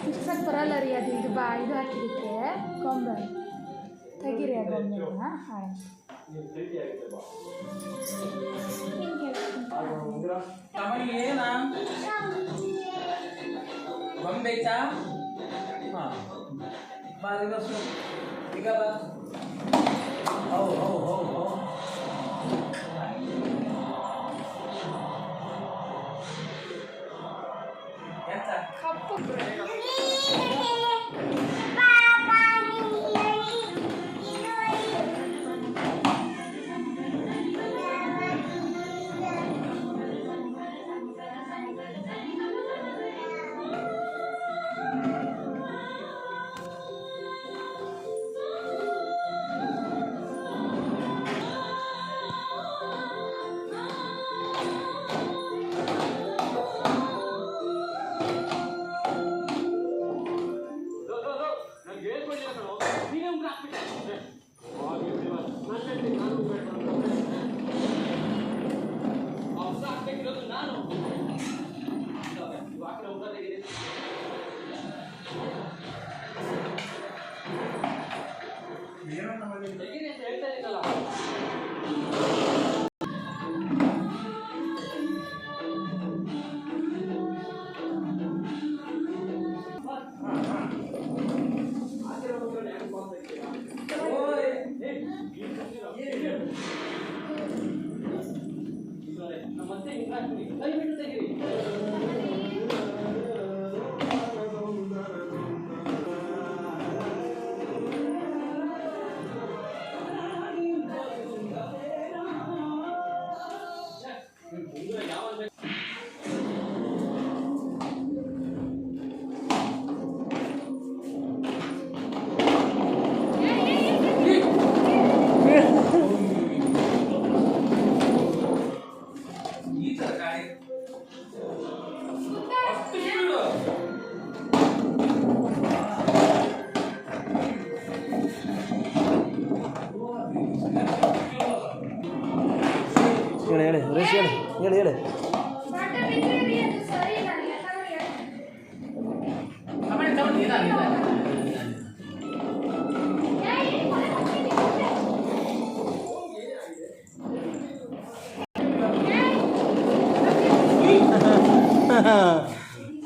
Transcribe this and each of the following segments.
ಫಿಕ್ಸಕ್ಕೆ ಬರಲ್ಲ ರೀ ಅದು. ಇದು ಇದು ಹಾಕಿದ್ದಕ್ಕೆ ಗೊಂಬೆ ತೆಗೀರಿ ಆ ಗೊಂಬೆನ. ಹಾಂ ಏನ ಗೊಂಬೆ ಐತಾ? ಹಾಂ ಬಾರಿಗಸು ಈಗ ಹೌ ಹೌ ಹೌ ಹೌ ಕಪ್ಪು ಹೇಳಿ ರೇಷ್ ಹೇಳಿ ಹೇಳಿ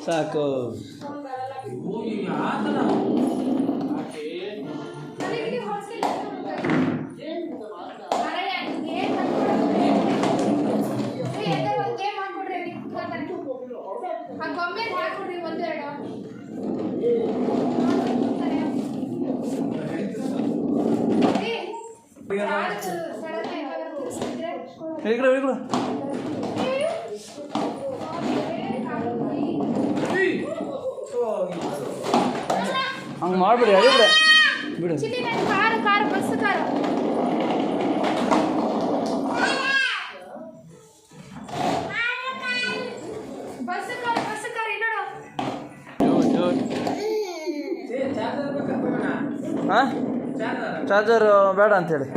ಸಾಕು. ಹಂಗೆ ಮಾಡ್ಬಿಡಿ ಅಡಿಬಿಡ ಬಿಡು. Car car bus car bus car bus car ಇನ್ನೋಡು. ಹಾಂ ಚಾರ್ಜರ್ ಬೇಡ ಅಂತೇಳಿ